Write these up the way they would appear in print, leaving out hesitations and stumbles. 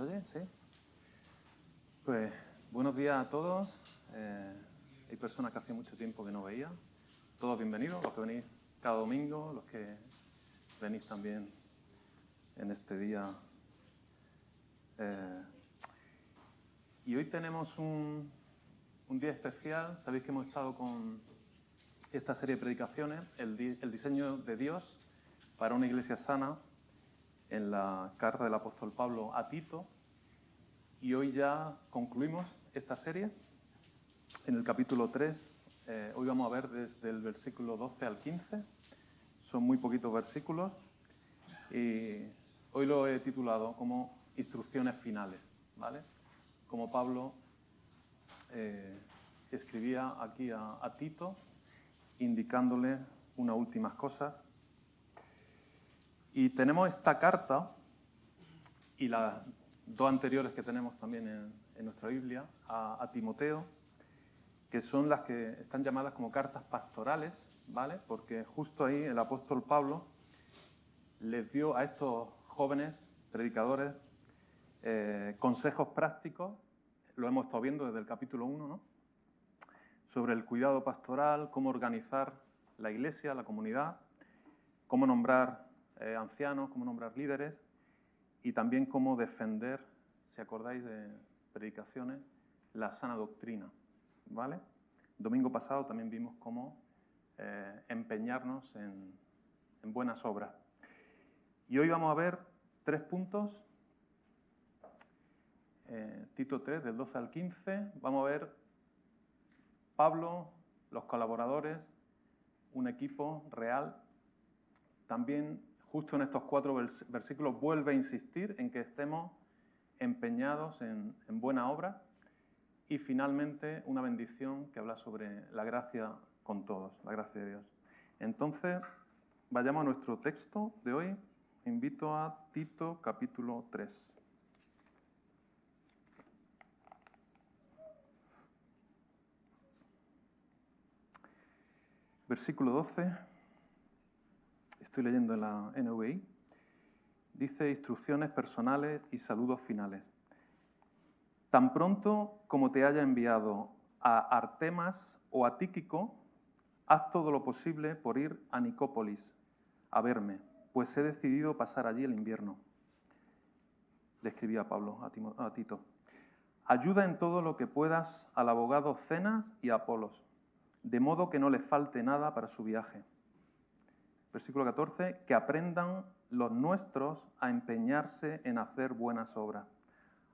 ¿Se oye? Sí. Pues buenos días a todos. Hay personas que hace mucho tiempo que no veía. Todos bienvenidos, los que venís cada domingo, los que venís también en este día. Y hoy tenemos un día especial. Sabéis que hemos estado con esta serie de predicaciones, el diseño de Dios para una iglesia sana, en la carta del apóstol Pablo a Tito. Y hoy ya concluimos esta serie en el capítulo 3. Hoy vamos a ver desde el versículo 12 al 15. Son muy poquitos versículos. Y hoy lo he titulado como instrucciones finales, ¿vale? Como Pablo escribía aquí a Tito, indicándole unas últimas cosas. Y tenemos esta carta y las dos anteriores que tenemos también en nuestra Biblia, a Timoteo, que son las que están llamadas como cartas pastorales, ¿vale? Porque justo ahí el apóstol Pablo les dio a estos jóvenes predicadores consejos prácticos, lo hemos estado viendo desde el capítulo 1, ¿no? Sobre el cuidado pastoral, cómo organizar la iglesia, la comunidad, cómo nombrar ancianos, cómo nombrar líderes y también cómo defender, si acordáis de predicaciones, la sana doctrina, ¿vale? Domingo pasado también vimos cómo empeñarnos en buenas obras. Y hoy vamos a ver 3 puntos. Tito 3, del 12 al 15. Vamos a ver Pablo, los colaboradores, un equipo real. También, justo en estos 4 versículos, vuelve a insistir en que estemos empeñados en buena obra. Y finalmente, una bendición que habla sobre la gracia con todos, la gracia de Dios. Entonces, vayamos a nuestro texto de hoy. Invito a Tito, capítulo 3. Versículo 12, estoy leyendo en la NVI, dice instrucciones personales y saludos finales. Tan pronto como te haya enviado a Artemas o a Tíquico, haz todo lo posible por ir a Nicópolis a verme, pues he decidido pasar allí el invierno. Le escribía Pablo a Tito. Ayuda en todo lo que puedas al abogado Zenas y a Apolos, de modo que no le falte nada para su viaje. Versículo 14, que aprendan los nuestros a empeñarse en hacer buenas obras,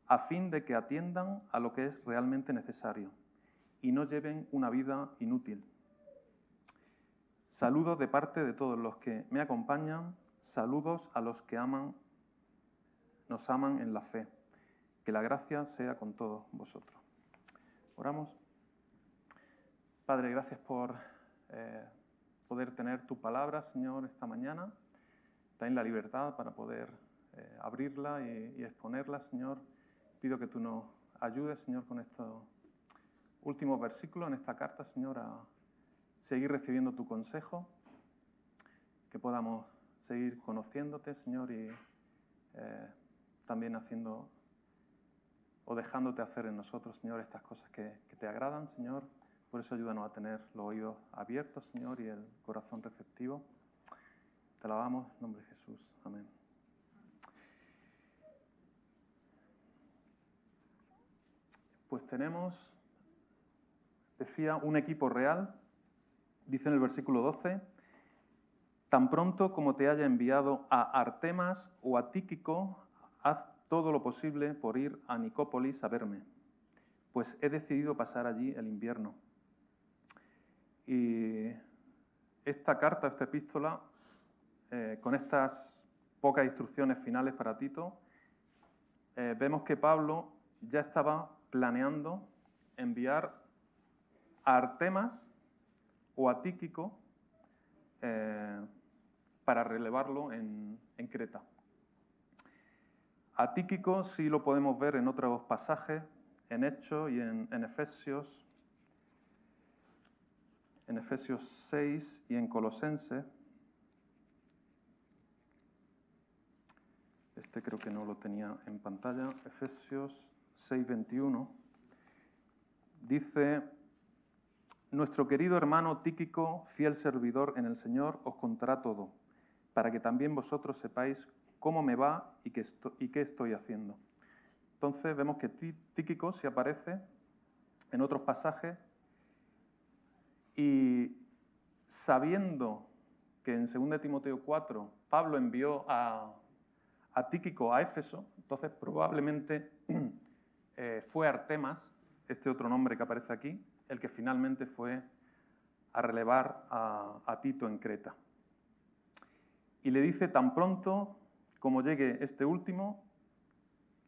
a fin de que atiendan a lo que es realmente necesario y no lleven una vida inútil. Saludos de parte de todos los que me acompañan, saludos a los que nos aman en la fe. Que la gracia sea con todos vosotros. Oramos. Padre, gracias por poder tener tu palabra, Señor, esta mañana. Ten la libertad para poder abrirla y exponerla, Señor. Pido que tú nos ayudes, Señor, con estos últimos versículos en esta carta, Señor, a seguir recibiendo tu consejo, que podamos seguir conociéndote, Señor, y también haciendo o dejándote hacer en nosotros, Señor, estas cosas que te agradan, Señor. Por eso ayúdanos a tener los oídos abiertos, Señor, y el corazón receptivo. Te alabamos en nombre de Jesús. Amén. Pues tenemos, decía, un equipo real. Dice en el versículo 12, tan pronto como te haya enviado a Artemas o a Tíquico, haz todo lo posible por ir a Nicópolis a verme, pues he decidido pasar allí el invierno. Y esta carta, esta epístola, con estas pocas instrucciones finales para Tito, vemos que Pablo ya estaba planeando enviar a Artemas o a Tíquico para relevarlo en Creta. A Tíquico sí lo podemos ver en otros pasajes, en Hechos y en Efesios 6 y en Colosenses. Este creo que no lo tenía en pantalla. Efesios 6:21. Dice: nuestro querido hermano Tíquico, fiel servidor en el Señor, os contará todo, para que también vosotros sepáis cómo me va y qué estoy haciendo. Entonces vemos que Tíquico se aparece en otros pasajes y sabiendo que en 2 Timoteo 4 Pablo envió a Tíquico a Éfeso, entonces probablemente fue Artemas, este otro nombre que aparece aquí, el que finalmente fue a relevar a Tito en Creta. Y le dice, tan pronto como llegue este último,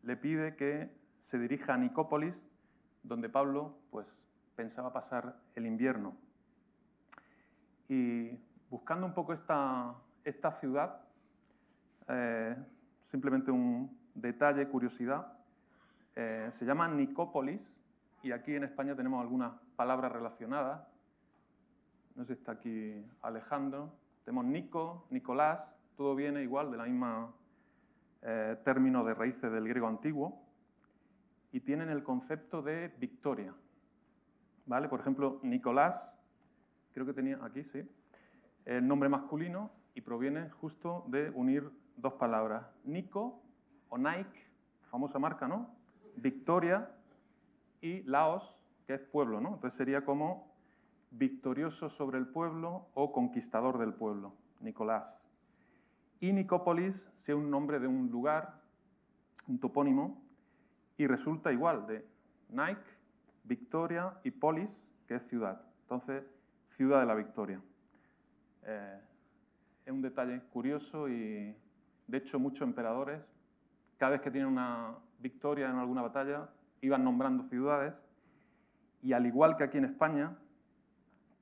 le pide que se dirija a Nicópolis, donde Pablo pues, pensaba pasar el invierno. Y buscando un poco esta ciudad, simplemente un detalle, curiosidad, se llama Nicópolis, y aquí en España tenemos algunas palabras relacionadas. No sé si está aquí Alejandro. Tenemos Nico, Nicolás, todo viene igual de la misma término de raíces del griego antiguo, y tienen el concepto de victoria. ¿Vale? Por ejemplo, Nicolás, creo que tenía aquí, sí, el nombre masculino, y proviene justo de unir dos palabras. Nico o Nike, famosa marca, ¿no? Victoria, y Laos, que es pueblo, ¿no? Entonces sería como victorioso sobre el pueblo o conquistador del pueblo, Nicolás. Y Nicópolis, sea un nombre de un lugar, un topónimo, y resulta igual de Nike, victoria, y polis, que es ciudad. Entonces, ciudad de la victoria. Es un detalle curioso y, de hecho, muchos emperadores, cada vez que tienen una victoria en alguna batalla, iban nombrando ciudades, y al igual que aquí en España,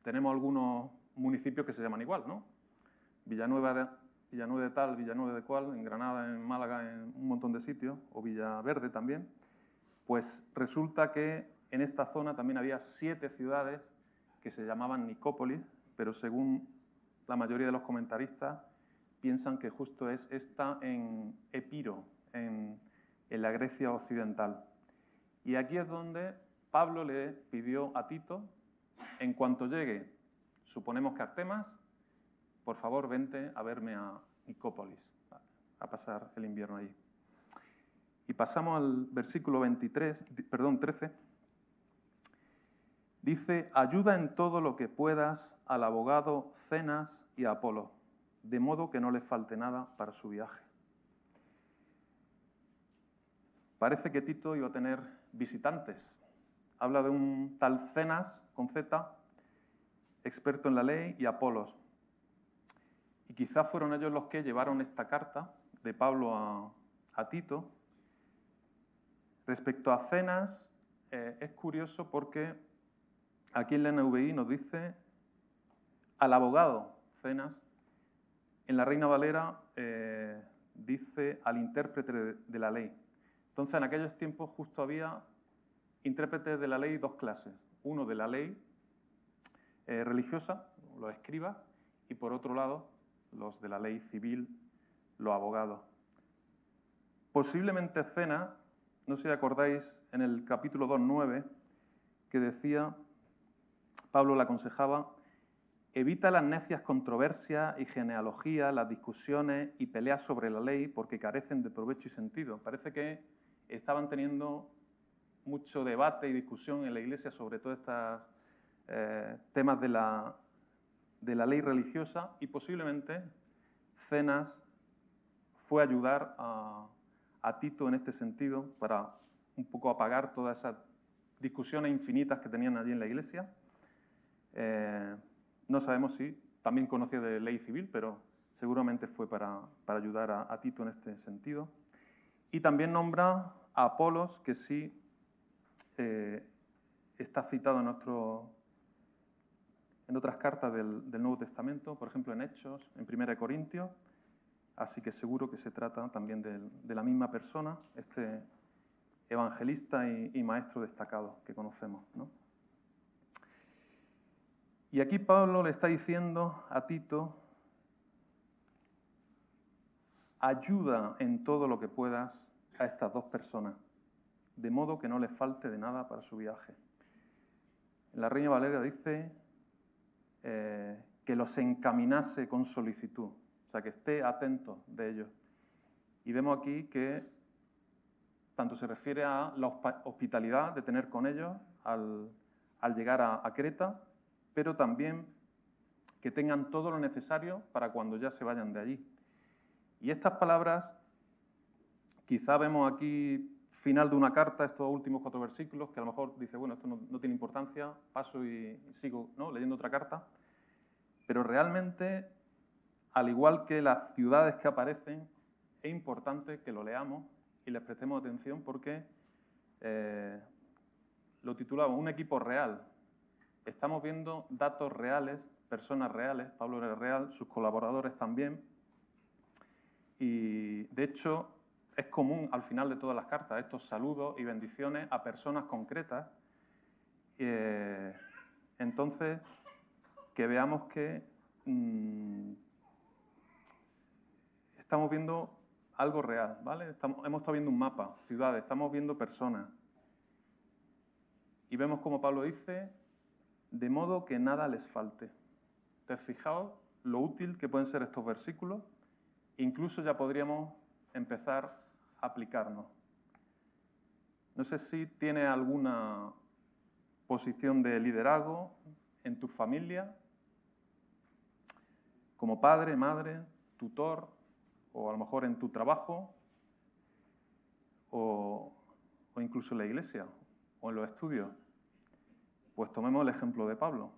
tenemos algunos municipios que se llaman igual, ¿no? Villanueva de tal, Villanueva de cual, en Granada, en Málaga, en un montón de sitios, o Villaverde también. Pues resulta que en esta zona también había 7 ciudades que se llamaban Nicópolis, pero según la mayoría de los comentaristas, piensan que justo es esta en Epiro, en la Grecia occidental. Y aquí es donde Pablo le pidió a Tito, en cuanto llegue, suponemos que Artemas, por favor vente a verme a Nicópolis, a pasar el invierno allí. Y pasamos al versículo 13. Dice, ayuda en todo lo que puedas al abogado Zenas y a Apolo, de modo que no le falte nada para su viaje. Parece que Tito iba a tener visitantes. Habla de un tal Zenas, con Z, experto en la ley, y Apolos. Y quizás fueron ellos los que llevaron esta carta de Pablo a Tito. Respecto a Zenas, es curioso porque aquí en la NVI nos dice al abogado Zenas. En la Reina Valera dice al intérprete de la ley. Entonces, en aquellos tiempos justo había intérpretes de la ley 2 clases. Uno de la ley religiosa, los escribas, y por otro lado, los de la ley civil, los abogados. Posiblemente Zenas, no sé si acordáis, en el capítulo 2:9, que decía, Pablo le aconsejaba, evita las necias controversias y genealogías, las discusiones y peleas sobre la ley porque carecen de provecho y sentido. Parece que estaban teniendo mucho debate y discusión en la Iglesia sobre todos estos temas de la ley religiosa, y posiblemente Zenas fue a ayudar a Tito en este sentido para un poco apagar todas esas discusiones infinitas que tenían allí en la Iglesia. No sabemos si también conocía de ley civil, pero seguramente fue para ayudar a Tito en este sentido. Y también nombra a Apolos, que sí está citado en otras cartas del Nuevo Testamento, por ejemplo en Hechos, en 1 Corintios, así que seguro que se trata también de la misma persona, este evangelista y maestro destacado que conocemos, ¿no? Y aquí Pablo le está diciendo a Tito ayuda en todo lo que puedas a estas dos personas, de modo que no les falte de nada para su viaje. La Reina Valera dice que los encaminase con solicitud, o sea, que esté atento de ellos. Y vemos aquí que tanto se refiere a la hospitalidad de tener con ellos al llegar a Creta, pero también que tengan todo lo necesario para cuando ya se vayan de allí. Y estas palabras, quizá vemos aquí final de una carta, estos últimos 4 versículos, que a lo mejor dice, bueno, esto no tiene importancia, paso y sigo, ¿no?, leyendo otra carta. Pero realmente, al igual que las ciudades que aparecen, es importante que lo leamos y les prestemos atención porque lo titulamos Un equipo real. Estamos viendo datos reales, personas reales, Pablo era real, sus colaboradores también. Y, de hecho, es común al final de todas las cartas estos saludos y bendiciones a personas concretas. Entonces, que veamos que estamos viendo algo real, ¿vale? Hemos estado viendo un mapa, ciudades, estamos viendo personas. Y vemos como Pablo dice, de modo que nada les falte. Entonces, fijaos lo útil que pueden ser estos versículos. Incluso ya podríamos empezar a aplicarnos. No sé si tienes alguna posición de liderazgo en tu familia, como padre, madre, tutor, o a lo mejor en tu trabajo, o incluso en la iglesia, o en los estudios. Pues tomemos el ejemplo de Pablo.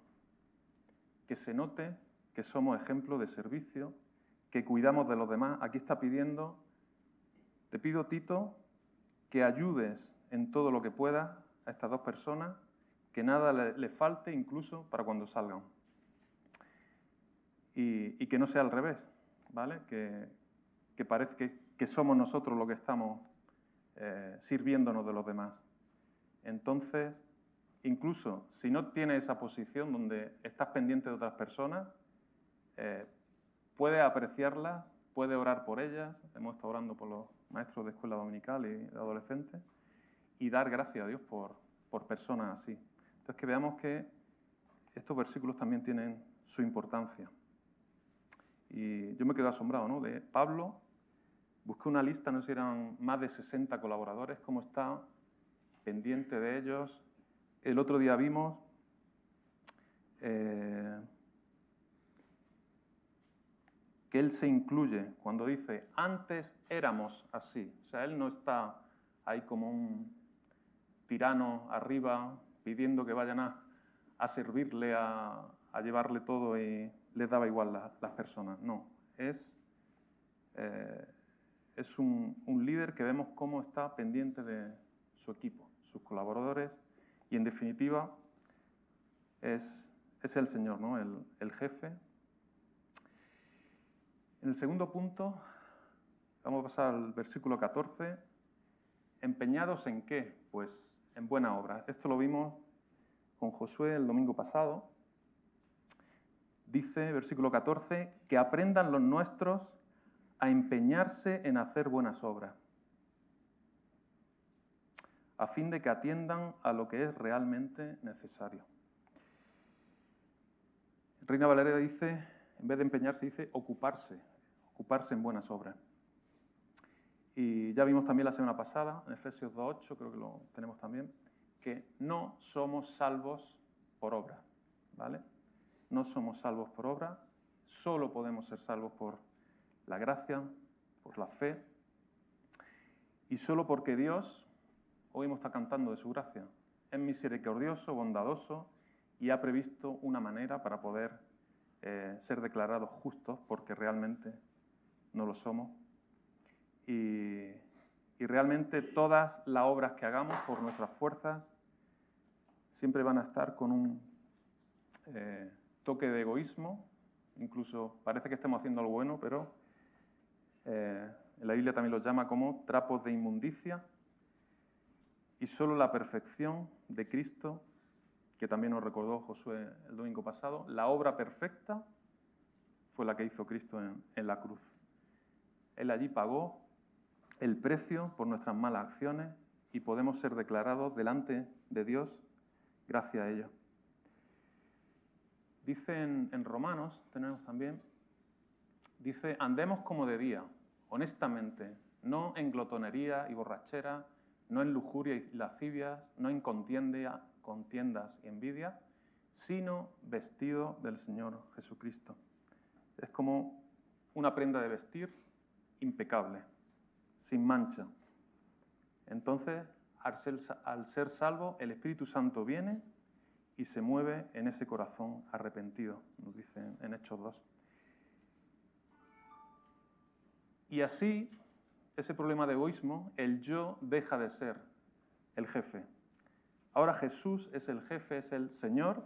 Que se note que somos ejemplo de servicio, que cuidamos de los demás. Aquí está pidiendo, te pido, Tito, que ayudes en todo lo que puedas a estas dos personas, que nada le falte incluso para cuando salgan. Y que no sea al revés, ¿vale? Que parezca que somos nosotros los que estamos sirviéndonos de los demás. Entonces, incluso si no tienes esa posición donde estás pendiente de otras personas, puedes apreciarlas, puedes orar por ellas. Hemos estado orando por los maestros de escuela dominical y de adolescentes y dar gracias a Dios por personas así. Entonces, que veamos que estos versículos también tienen su importancia. Y yo me quedo asombrado, ¿no?, de Pablo. Busqué una lista, no sé si eran más de 60 colaboradores, cómo está pendiente de ellos. El otro día vimos que él se incluye cuando dice, antes éramos así. O sea, él no está ahí como un tirano arriba pidiendo que vayan a servirle, a llevarle todo y les daba igual las personas. No, es un líder que vemos cómo está pendiente de su equipo, sus colaboradores, y en definitiva es el Señor, ¿no?, el jefe. En el segundo punto, vamos a pasar al versículo 14. ¿Empeñados en qué? Pues en buena obra. Esto lo vimos con Josué el domingo pasado. Dice, versículo 14, que aprendan los nuestros a empeñarse en hacer buenas obras, a fin de que atiendan a lo que es realmente necesario. Reina Valera dice, en vez de empeñarse, dice ocuparse en buenas obras. Y ya vimos también la semana pasada, en Efesios 2:8, creo que lo tenemos también, que no somos salvos por obra, ¿vale? No somos salvos por obra, solo podemos ser salvos por la gracia, por la fe, y solo porque Dios, hoy hemos estado cantando de su gracia, es misericordioso, bondadoso, y ha previsto una manera para poder ser declarados justos, porque realmente no lo somos. Y realmente todas las obras que hagamos por nuestras fuerzas siempre van a estar con un toque de egoísmo. Incluso parece que estemos haciendo algo bueno, pero en la Biblia también los llama como trapos de inmundicia. Y solo la perfección de Cristo, que también nos recordó Josué el domingo pasado, la obra perfecta fue la que hizo Cristo en la cruz. Él allí pagó el precio por nuestras malas acciones y podemos ser declarados delante de Dios gracias a ello. Dice en Romanos, tenemos también, dice, andemos como de día, honestamente, no en glotonería y borrachera, no en lujuria y lascivias, no en contiendas y envidia, sino vestido del Señor Jesucristo. Es como una prenda de vestir impecable, sin mancha. Entonces, al ser salvo, el Espíritu Santo viene y se mueve en ese corazón arrepentido, nos dice en Hechos 2. Y así, ese problema de egoísmo, el yo deja de ser el jefe. Ahora Jesús es el jefe, es el Señor,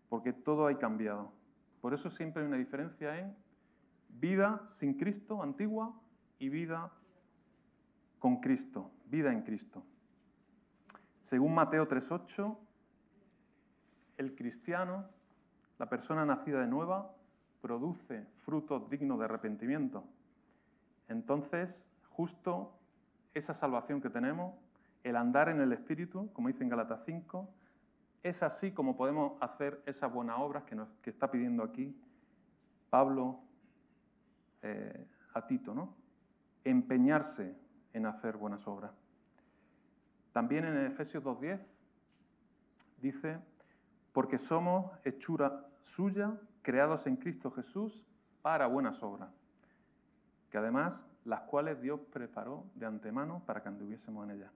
porque todo ha cambiado. Por eso siempre hay una diferencia en vida sin Cristo, antigua, y vida con Cristo, vida en Cristo. Según Mateo 3:8, el cristiano, la persona nacida de nueva, produce frutos dignos de arrepentimiento. Entonces, justo esa salvación que tenemos, el andar en el Espíritu, como dice en Gálatas 5, es así como podemos hacer esas buenas obras que está pidiendo aquí Pablo a Tito, ¿no? Empeñarse en hacer buenas obras. También en Efesios 2:10 dice, porque somos hechura suya, creados en Cristo Jesús para buenas obras, que además las cuales Dios preparó de antemano para que anduviésemos en ellas.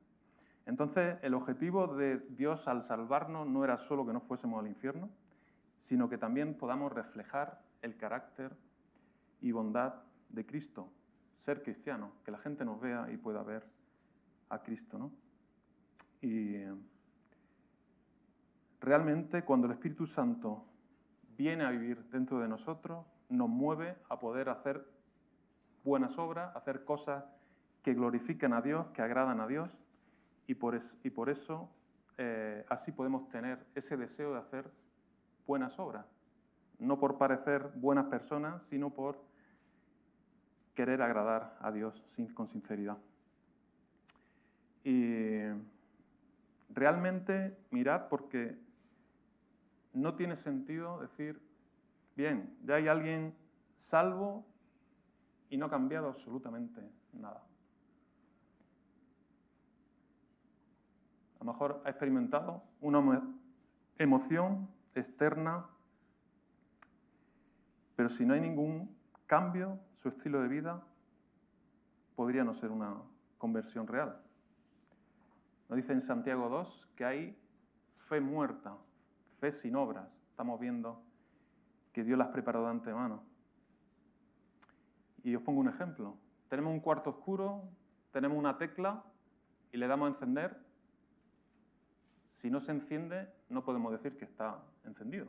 Entonces, el objetivo de Dios al salvarnos no era solo que no fuésemos al infierno, sino que también podamos reflejar el carácter y bondad de Cristo, ser cristiano, que la gente nos vea y pueda ver a Cristo, ¿no? Y realmente cuando el Espíritu Santo viene a vivir dentro de nosotros, nos mueve a poder hacer buenas obras, hacer cosas que glorifiquen a Dios, que agradan a Dios, y por eso así podemos tener ese deseo de hacer buenas obras, no por parecer buenas personas, sino por querer agradar a Dios con sinceridad. Y realmente mirad, porque no tiene sentido decir, bien, ya hay alguien salvo y no ha cambiado absolutamente nada. A lo mejor ha experimentado una emoción externa, pero si no hay ningún cambio, su estilo de vida podría no ser una conversión real. Nos dice en Santiago 2 que hay fe muerta, fe sin obras. Estamos viendo que Dios las preparó de antemano. Y os pongo un ejemplo. Tenemos un cuarto oscuro, tenemos una tecla y le damos a encender. Si no se enciende, no podemos decir que está encendido.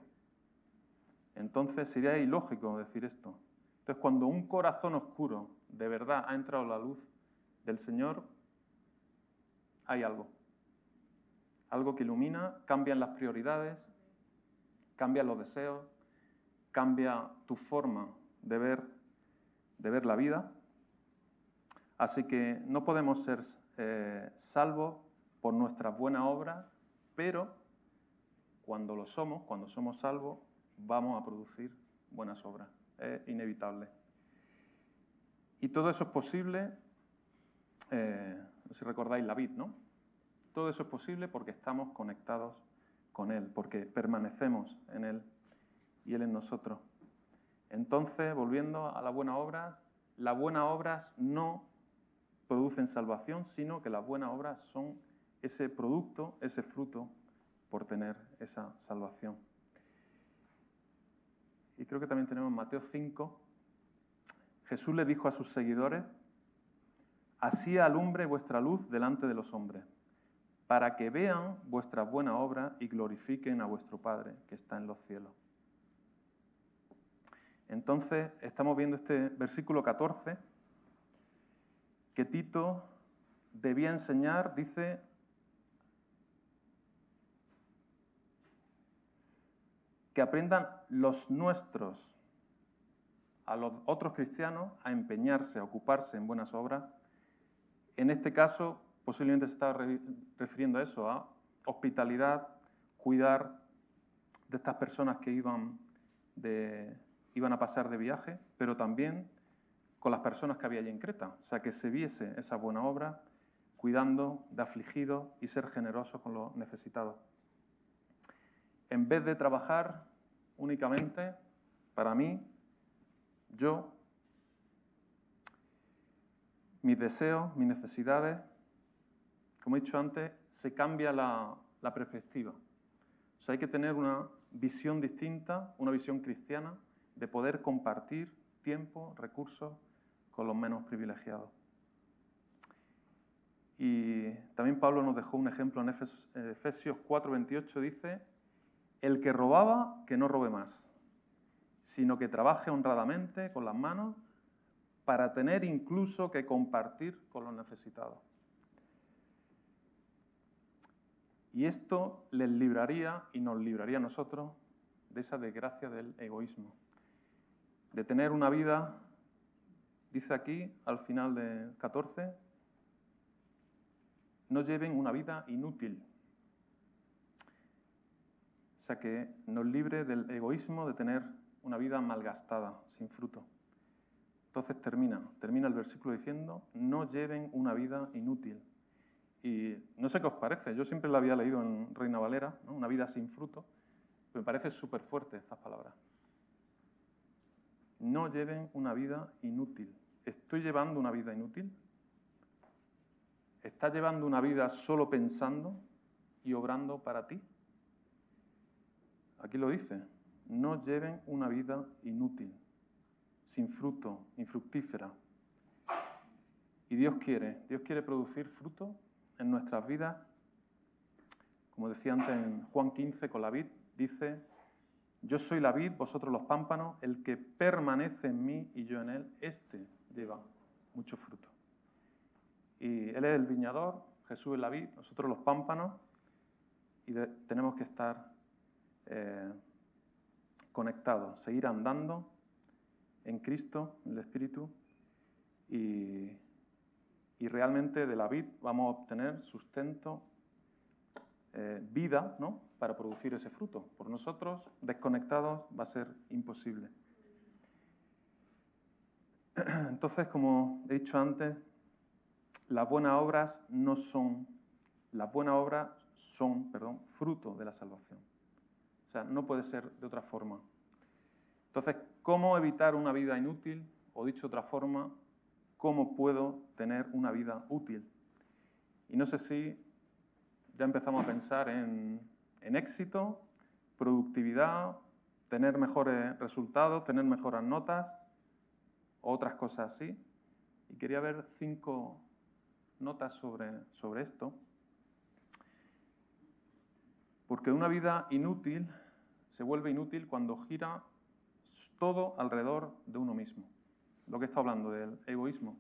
Entonces sería ilógico decir esto. Entonces, cuando un corazón oscuro de verdad ha entrado la luz del Señor, hay algo. Algo que ilumina, cambian las prioridades, cambian los deseos, cambia tu forma de ver la vida. Así que no podemos ser salvos por nuestras buenas obras, pero cuando somos salvos, vamos a producir buenas obras. Es inevitable. Y todo eso es posible, no sé si recordáis la vid, ¿no? Todo eso es posible porque estamos conectados con Él, porque permanecemos en Él y Él en nosotros. Entonces, volviendo a las buenas obras no producen salvación, sino que las buenas obras son ese producto, ese fruto por tener esa salvación. Y creo que también tenemos Mateo 5. Jesús le dijo a sus seguidores, así alumbre vuestra luz delante de los hombres, para que vean vuestras buenas obras y glorifiquen a vuestro Padre que está en los cielos. Entonces, estamos viendo este versículo 14, que Tito debía enseñar, dice, que aprendan los nuestros a los otros cristianos a empeñarse, a ocuparse en buenas obras. En este caso, posiblemente se estaba refiriendo a eso, a hospitalidad, cuidar de estas personas que iban a pasar de viaje, pero también con las personas que había allí en Creta. O sea, que se viese esa buena obra, cuidando de afligidos y ser generosos con los necesitados. En vez de trabajar únicamente para mí, yo, mis deseos, mis necesidades, como he dicho antes, se cambia la perspectiva. O sea, hay que tener una visión distinta, una visión cristiana, de poder compartir tiempo, recursos con los menos privilegiados. Y también Pablo nos dejó un ejemplo en Efesios 4:28, dice: el que robaba, que no robe más, sino que trabaje honradamente con las manos para tener incluso que compartir con los necesitados. Y esto les libraría y nos libraría a nosotros de esa desgracia del egoísmo, de tener una vida, dice aquí al final de 14, no lleven una vida inútil. O sea, que nos libre del egoísmo de tener una vida malgastada, sin fruto. Entonces termina el versículo diciendo: no lleven una vida inútil. Y no sé qué os parece, yo siempre la había leído en Reina Valera, ¿no? Una vida sin fruto, pero me parece súper fuerte estas palabras. No lleven una vida inútil. ¿Estoy llevando una vida inútil? ¿Estás llevando una vida solo pensando y obrando para ti? Aquí lo dice: no lleven una vida inútil, sin fruto, infructífera. Y Dios quiere producir fruto en nuestras vidas. Como decía antes en Juan 15 con la vid, dice: yo soy la vid, vosotros los pámpanos, el que permanece en mí y yo en él, este lleva mucho fruto. Y Él es el viñador, Jesús es la vid, nosotros los pámpanos, y tenemos que estar conectados, seguir andando en Cristo, en el Espíritu, y realmente de la vid vamos a obtener sustento, vida, ¿no?, para producir ese fruto. Por nosotros, desconectados, va a ser imposible. Entonces, como he dicho antes, las buenas obras son fruto de la salvación. O sea, no puede ser de otra forma. Entonces, ¿cómo evitar una vida inútil? O dicho de otra forma, ¿cómo puedo tener una vida útil? Y no sé si ya empezamos a pensar en éxito, productividad, tener mejores resultados, tener mejores notas, otras cosas así. Y quería ver 5 notas sobre esto. Porque una vida inútil se vuelve inútil cuando gira todo alrededor de uno mismo. Lo que está hablando del egoísmo.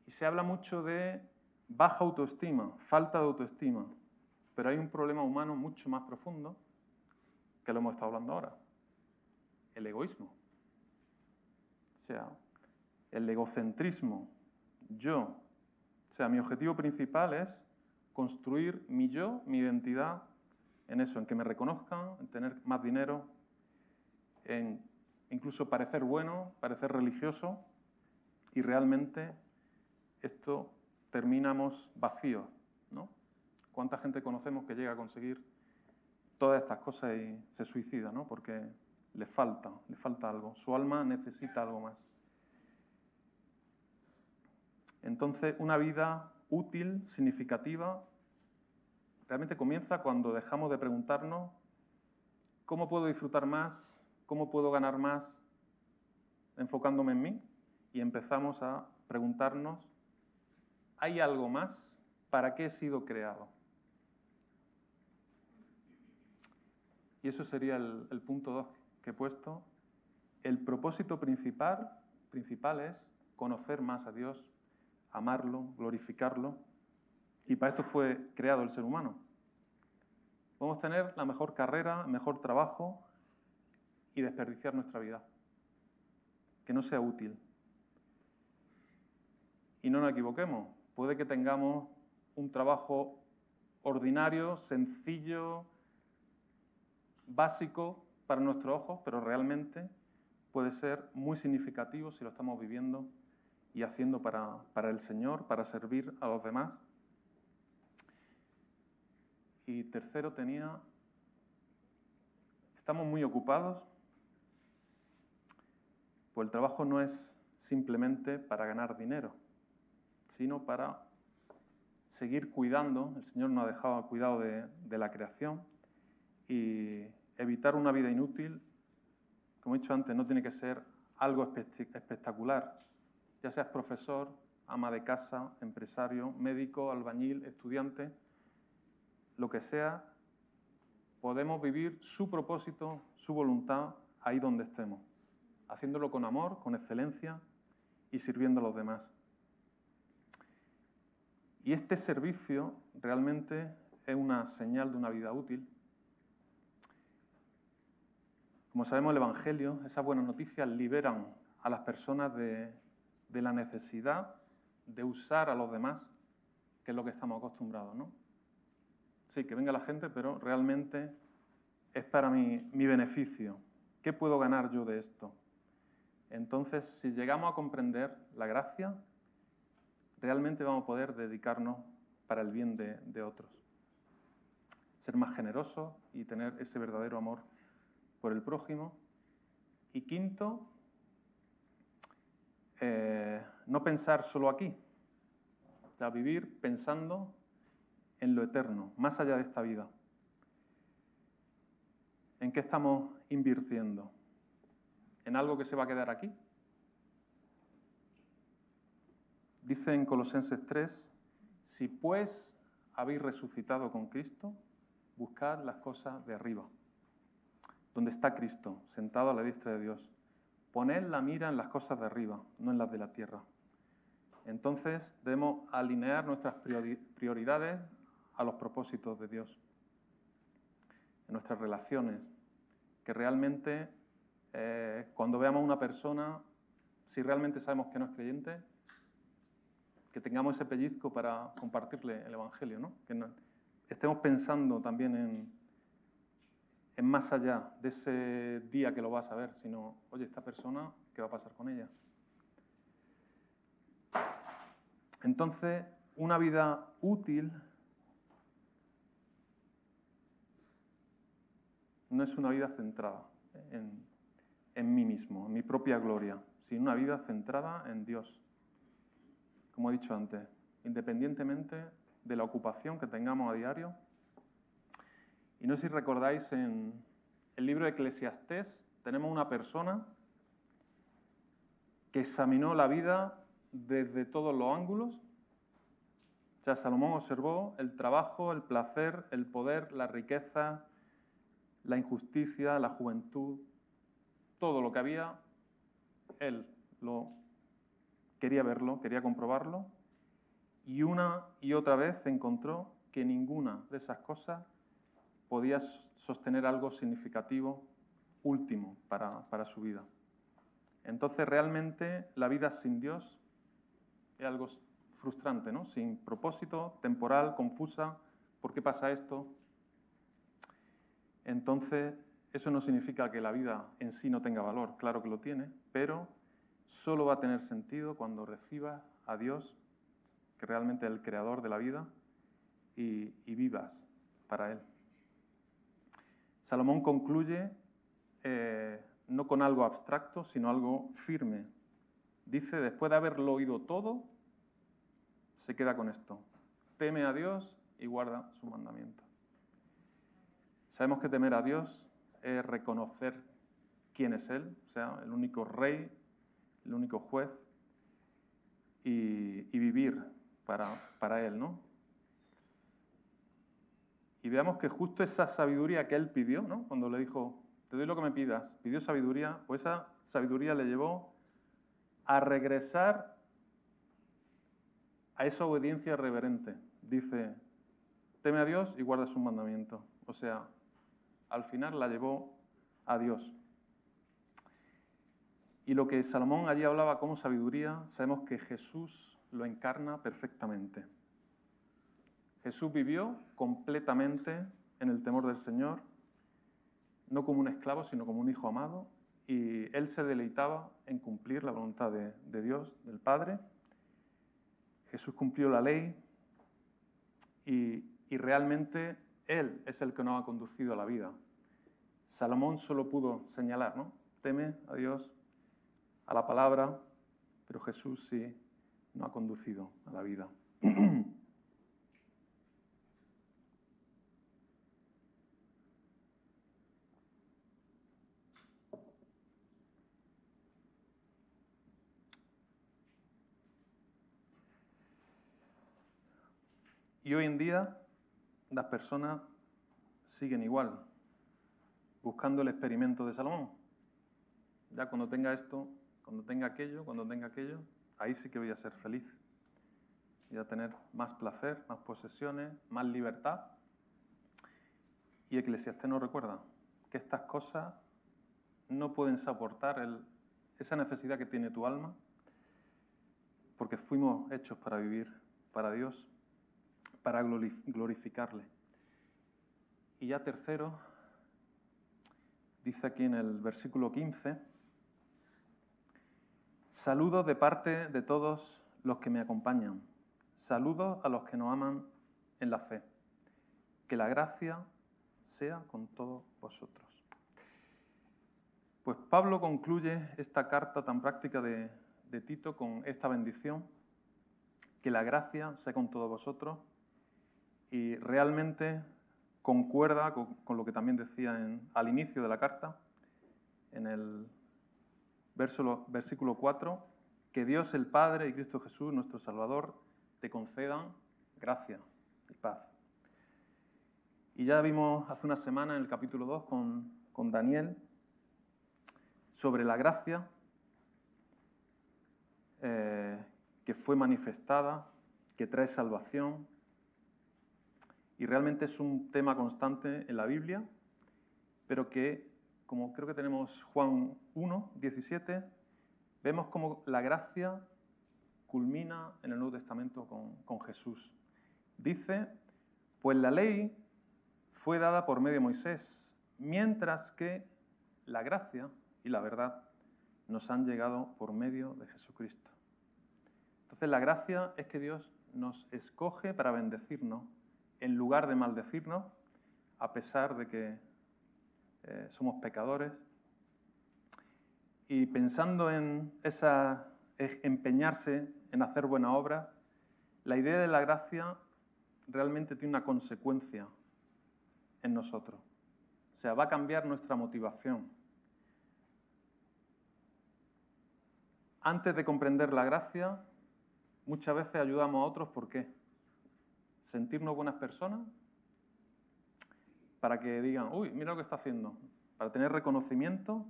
Y se habla mucho de baja autoestima, falta de autoestima. Pero hay un problema humano mucho más profundo que lo hemos estado hablando ahora. El egoísmo. O sea, el egocentrismo. Yo. O sea, mi objetivo principal es construir mi yo, mi identidad en eso, en que me reconozcan, en tener más dinero, en incluso parecer bueno, parecer religioso, y realmente esto terminamos vacíos, ¿no? ¿Cuánta gente conocemos que llega a conseguir todas estas cosas y se suicida, ¿no? Porque le falta algo, su alma necesita algo más. Entonces, una vida útil, significativa, realmente comienza cuando dejamos de preguntarnos ¿cómo puedo disfrutar más? ¿Cómo puedo ganar más enfocándome en mí? Y empezamos a preguntarnos ¿hay algo más? ¿Para qué he sido creado? Y eso sería el punto 2 que he puesto. El propósito principal es conocer más a Dios, amarlo, glorificarlo. Y para esto fue creado el ser humano. Podemos tener la mejor carrera, el mejor trabajo y desperdiciar nuestra vida. Que no sea útil. Y no nos equivoquemos. Puede que tengamos un trabajo ordinario, sencillo, básico para nuestros ojos, pero realmente puede ser muy significativo si lo estamos viviendo y haciendo para el Señor, para servir a los demás. Y tercero estamos muy ocupados, pues el trabajo no es simplemente para ganar dinero, sino para seguir cuidando. El Señor nos ha dejado al cuidado de la creación y evitar una vida inútil, como he dicho antes, no tiene que ser algo espectacular. Ya seas profesor, ama de casa, empresario, médico, albañil, estudiante, lo que sea, podemos vivir su propósito, su voluntad, ahí donde estemos, haciéndolo con amor, con excelencia y sirviendo a los demás. Y este servicio realmente es una señal de una vida útil. Como sabemos, el Evangelio, esas buenas noticias liberan a las personas de la necesidad de usar a los demás, que es lo que estamos acostumbrados, ¿no? Sí, que venga la gente, pero realmente es para mi beneficio. ¿Qué puedo ganar yo de esto? Entonces, si llegamos a comprender la gracia, realmente vamos a poder dedicarnos para el bien de otros. Ser más generosos y tener ese verdadero amor por el prójimo. Y quinto, no pensar solo aquí. O sea, vivir pensando en lo eterno, más allá de esta vida. ¿En qué estamos invirtiendo? ¿En algo que se va a quedar aquí? Dice en Colosenses 3, si pues habéis resucitado con Cristo, buscad las cosas de arriba, donde está Cristo, sentado a la diestra de Dios. Poned la mira en las cosas de arriba, no en las de la tierra. Entonces debemos alinear nuestras prioridades a los propósitos de Dios, en nuestras relaciones, que realmente cuando veamos a una persona, si realmente sabemos que no es creyente, que tengamos ese pellizco para compartirle el Evangelio, ¿no? Que estemos pensando también en más allá de ese día que lo vas a ver, sino, oye, esta persona, ¿qué va a pasar con ella? Entonces, una vida útil no es una vida centrada en mí mismo, en mi propia gloria, sino una vida centrada en Dios. Como he dicho antes, independientemente de la ocupación que tengamos a diario. Y no sé si recordáis, en el libro de Eclesiastés tenemos una persona que examinó la vida desde todos los ángulos. O sea, Salomón observó el trabajo, el placer, el poder, la riqueza, la injusticia, la juventud, todo lo que había, él lo quería verlo, quería comprobarlo, y una y otra vez encontró que ninguna de esas cosas podía sostener algo significativo, último para su vida. Entonces, realmente, la vida sin Dios es algo frustrante, ¿no? Sin propósito, temporal, confusa. ¿Por qué pasa esto? Entonces, eso no significa que la vida en sí no tenga valor, claro que lo tiene, pero solo va a tener sentido cuando recibas a Dios, que realmente es el creador de la vida, y vivas para Él. Salomón concluye no con algo abstracto, sino algo firme. Dice, después de haberlo oído todo, se queda con esto. Teme a Dios y guarda sus mandamientos. Sabemos que temer a Dios es reconocer quién es Él, o sea, el único rey, el único juez, y vivir para Él, ¿no? Y veamos que justo esa sabiduría que Él pidió, ¿no? Cuando le dijo, te doy lo que me pidas, pidió sabiduría, pues esa sabiduría le llevó a regresar a esa obediencia reverente. Dice, teme a Dios y guarda sus mandamientos. O sea, al final la llevó a Dios. Y lo que Salomón allí hablaba como sabiduría, sabemos que Jesús lo encarna perfectamente. Jesús vivió completamente en el temor del Señor, no como un esclavo, sino como un hijo amado, y él se deleitaba en cumplir la voluntad de Dios, del Padre. Jesús cumplió la ley y realmente él es el que nos ha conducido a la vida. Salomón solo pudo señalar, ¿no? Teme a Dios, a la palabra, pero Jesús sí nos ha conducido a la vida. Y hoy en día las personas siguen igual, buscando el experimento de Salomón. Ya cuando tenga esto, cuando tenga aquello, ahí sí que voy a ser feliz. Voy a tener más placer, más posesiones, más libertad. Y Eclesiastés nos recuerda que estas cosas no pueden soportar esa necesidad que tiene tu alma, porque fuimos hechos para vivir para Dios, para glorificarle. Y ya tercero, dice aquí en el versículo 15, saludos de parte de todos los que me acompañan, saludos a los que nos aman en la fe, que la gracia sea con todos vosotros. Pues Pablo concluye esta carta tan práctica de Tito con esta bendición, que la gracia sea con todos vosotros, y realmente concuerda con lo que también decía al inicio de la carta, en el versículo 4, que Dios el Padre y Cristo Jesús, nuestro Salvador, te concedan gracia y paz. Y ya vimos hace una semana en el capítulo 2 con Daniel sobre la gracia que fue manifestada, que trae salvación. Y realmente es un tema constante en la Biblia, pero que, como creo que tenemos Juan 1, 17, vemos cómo la gracia culmina en el Nuevo Testamento con Jesús. Dice, pues la ley fue dada por medio de Moisés, mientras que la gracia y la verdad nos han llegado por medio de Jesucristo. Entonces la gracia es que Dios nos escoge para bendecirnos, en lugar de maldecirnos, a pesar de que somos pecadores. Y pensando en empeñarse en hacer buena obra, la idea de la gracia realmente tiene una consecuencia en nosotros. O sea, va a cambiar nuestra motivación. Antes de comprender la gracia, muchas veces ayudamos a otros, ¿por qué? Sentirnos buenas personas, para que digan, uy, mira lo que está haciendo, para tener reconocimiento,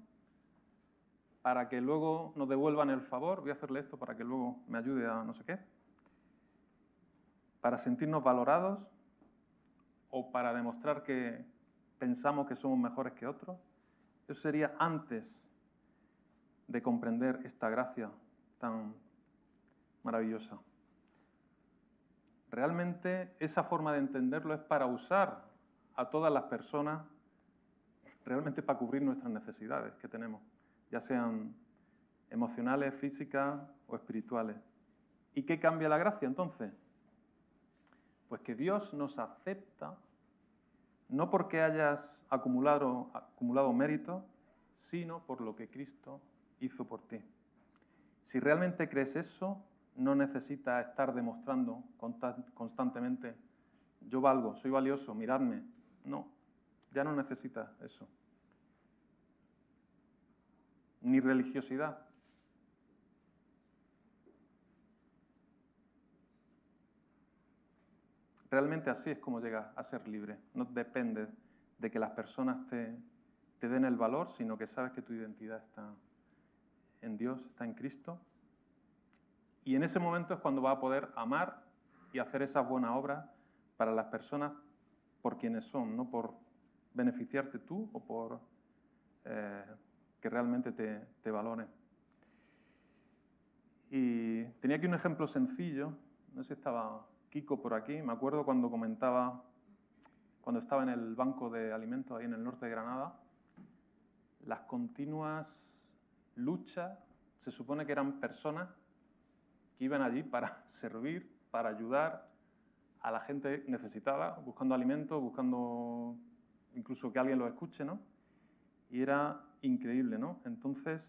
para que luego nos devuelvan el favor, voy a hacerle esto para que luego me ayude a no sé qué, para sentirnos valorados o para demostrar que pensamos que somos mejores que otros. Eso sería antes de comprender esta gracia tan maravillosa. Realmente esa forma de entenderlo es para usar a todas las personas, realmente para cubrir nuestras necesidades que tenemos, ya sean emocionales, físicas o espirituales. ¿Y qué cambia la gracia entonces? Pues que Dios nos acepta, no porque hayas acumulado mérito, sino por lo que Cristo hizo por ti. Si realmente crees eso, no necesitas estar demostrando constantemente, yo valgo, soy valioso, miradme. No, ya no necesitas eso. Ni religiosidad. Realmente así es como llegas a ser libre. No depende de que las personas te den el valor, sino que sabes que tu identidad está en Dios, está en Cristo. Y en ese momento es cuando vas a poder amar y hacer esas buenas obras para las personas por quienes son, no por beneficiarte tú o por que realmente te valoren. Y tenía aquí un ejemplo sencillo, no sé si estaba Kiko por aquí, me acuerdo cuando comentaba, cuando estaba en el banco de alimentos ahí en el norte de Granada, las continuas luchas, se supone que eran personas que iban allí para servir, para ayudar a la gente necesitada, buscando alimentos, buscando incluso que alguien los escuche, ¿no? Y era increíble, ¿no? Entonces,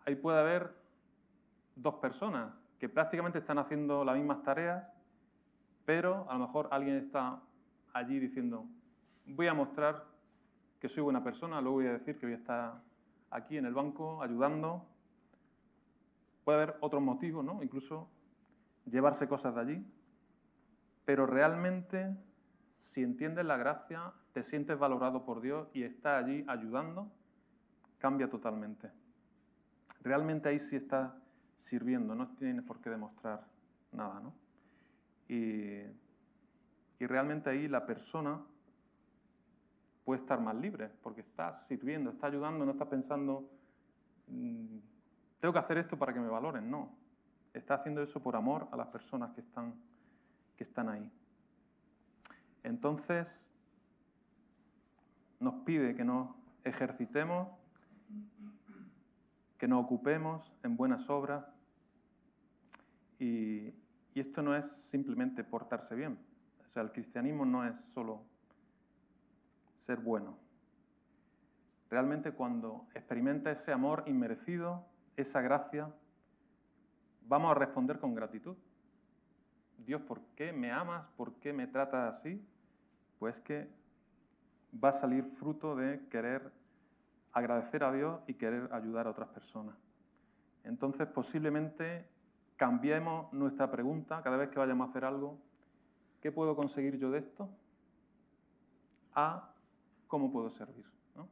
ahí puede haber dos personas que prácticamente están haciendo las mismas tareas, pero a lo mejor alguien está allí diciendo, voy a mostrar que soy buena persona, luego voy a decir que voy a estar aquí en el banco ayudando. Puede haber otros motivos, ¿no? Incluso llevarse cosas de allí, pero realmente, si entiendes la gracia, te sientes valorado por Dios y estás allí ayudando, cambia totalmente. Realmente ahí sí estás sirviendo, no tienes por qué demostrar nada, ¿no? Y realmente ahí la persona puede estar más libre, porque está sirviendo, está ayudando, no está pensando, tengo que hacer esto para que me valoren, no. Está haciendo eso por amor a las personas que están ahí. Entonces, nos pide que nos ejercitemos, que nos ocupemos en buenas obras, y esto no es simplemente portarse bien. O sea, el cristianismo no es solo ser bueno. Realmente cuando experimenta ese amor inmerecido, esa gracia, vamos a responder con gratitud. Dios, ¿por qué me amas? ¿Por qué me tratas así? Pues que va a salir fruto de querer agradecer a Dios y querer ayudar a otras personas. Entonces, posiblemente cambiemos nuestra pregunta cada vez que vayamos a hacer algo. ¿Qué puedo conseguir yo de esto? A ¿cómo puedo servir? ¿No?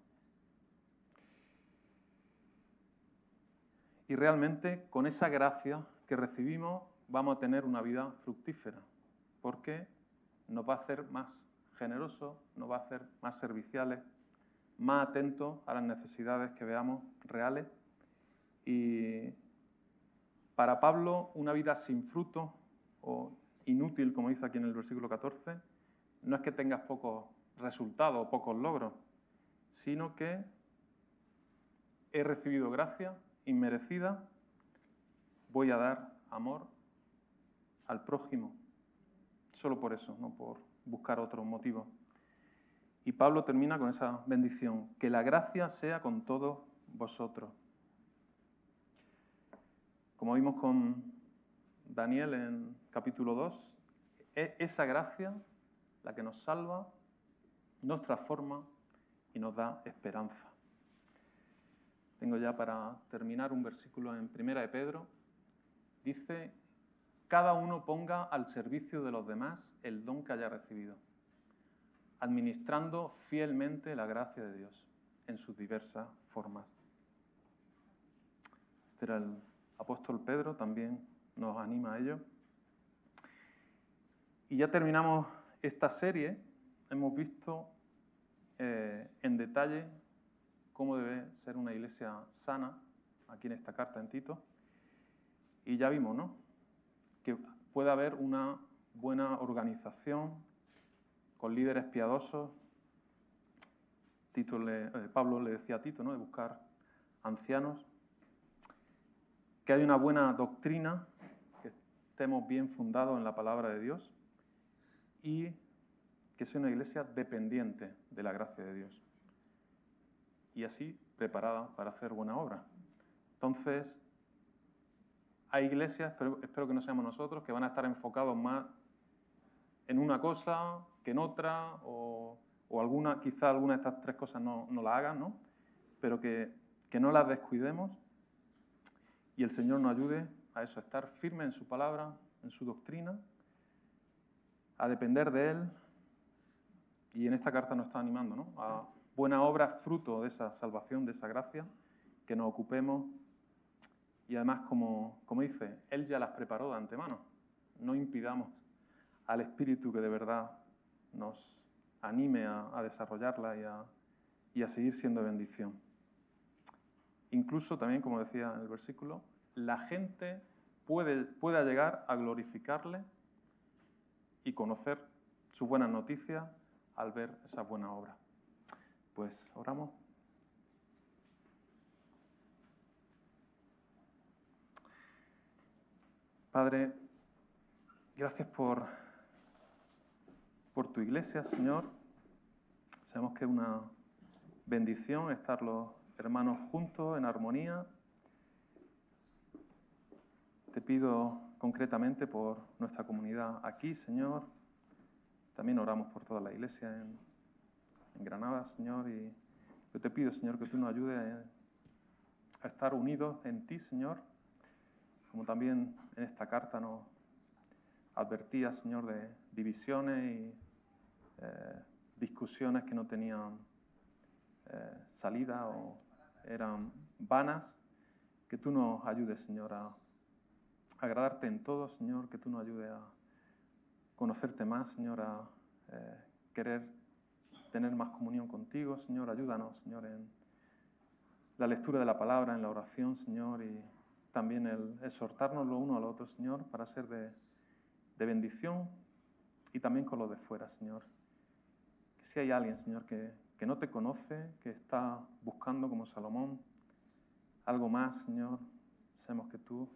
Y realmente, con esa gracia que recibimos, vamos a tener una vida fructífera, porque nos va a hacer más generosos, nos va a hacer más serviciales, más atentos a las necesidades que veamos reales. Y para Pablo, una vida sin fruto o inútil, como dice aquí en el versículo 14, no es que tengas pocos resultados o pocos logros, sino que he recibido gracia inmerecida, voy a dar amor al prójimo, solo por eso, no por buscar otro motivo. Y Pablo termina con esa bendición, que la gracia sea con todos vosotros. Como vimos con Daniel en capítulo 2, es esa gracia la que nos salva, nos transforma y nos da esperanza. Tengo ya para terminar un versículo en Primera de Pedro. Dice, cada uno ponga al servicio de los demás el don que haya recibido, administrando fielmente la gracia de Dios en sus diversas formas. Este era el apóstol Pedro, también nos anima a ello. Y ya terminamos esta serie. Hemos visto en detalle cómo debe ser una iglesia sana, aquí en esta carta en Tito. Y ya vimos, ¿no?, que puede haber una buena organización con líderes piadosos. Pablo le decía a Tito, ¿no?, de buscar ancianos, que hay una buena doctrina, que estemos bien fundados en la palabra de Dios y que sea una iglesia dependiente de la gracia de Dios y así preparada para hacer buena obra. Entonces, hay iglesias, espero que no seamos nosotros, que van a estar enfocados más en una cosa que en otra, o quizá alguna de estas tres cosas no la hagan, ¿no? Pero que no las descuidemos y el Señor nos ayude a eso, a estar firmes en su palabra, en su doctrina, a depender de Él. Y en esta carta nos está animando, ¿no?, a buena obra, fruto de esa salvación, de esa gracia, que nos ocupemos. Y además, como dice, Él ya las preparó de antemano. No impidamos al Espíritu que de verdad nos anime a desarrollarla y a seguir siendo bendición. Incluso también, como decía en el versículo, la gente pueda llegar a glorificarle y conocer sus buenas noticias al ver esa buena obra. Pues oramos. Padre, gracias por tu iglesia, Señor. Sabemos que es una bendición estar los hermanos juntos, en armonía. Te pido concretamente por nuestra comunidad aquí, Señor. También oramos por toda la iglesia en Granada, Señor. Y yo te pido, Señor, que tú nos ayudes a estar unidos en ti, Señor. Como también en esta carta nos advertía, Señor, de divisiones y discusiones que no tenían salida o eran vanas. Que tú nos ayudes, Señor, a agradarte en todo, Señor. Que tú nos ayudes a conocerte más, Señor, a querer tener más comunión contigo, Señor. Ayúdanos, Señor, en la lectura de la palabra, en la oración, Señor, y también el exhortarnos lo uno al otro, Señor, para ser de bendición y también con lo de fuera, Señor. Que si hay alguien, Señor, que no te conoce, que está buscando, como Salomón, algo más, Señor, sabemos que tú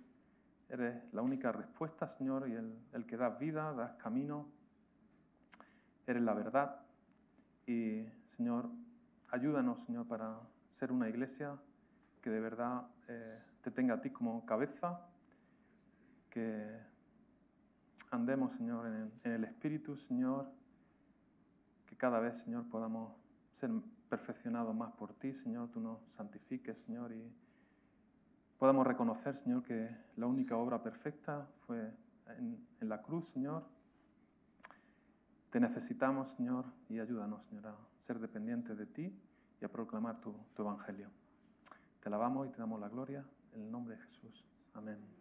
eres la única respuesta, Señor, y el que das vida, das camino, eres la verdad. Y, Señor, ayúdanos, Señor, para ser una iglesia que de verdad te tenga a ti como cabeza, que andemos, Señor, en el Espíritu, Señor, que cada vez, Señor, podamos ser perfeccionados más por ti, Señor, tú nos santifiques, Señor, y podamos reconocer, Señor, que la única obra perfecta fue en la cruz, Señor. Te necesitamos, Señor, y ayúdanos, Señor, a ser dependientes de ti y a proclamar tu evangelio. Te alabamos y te damos la gloria en el nombre de Jesús. Amén.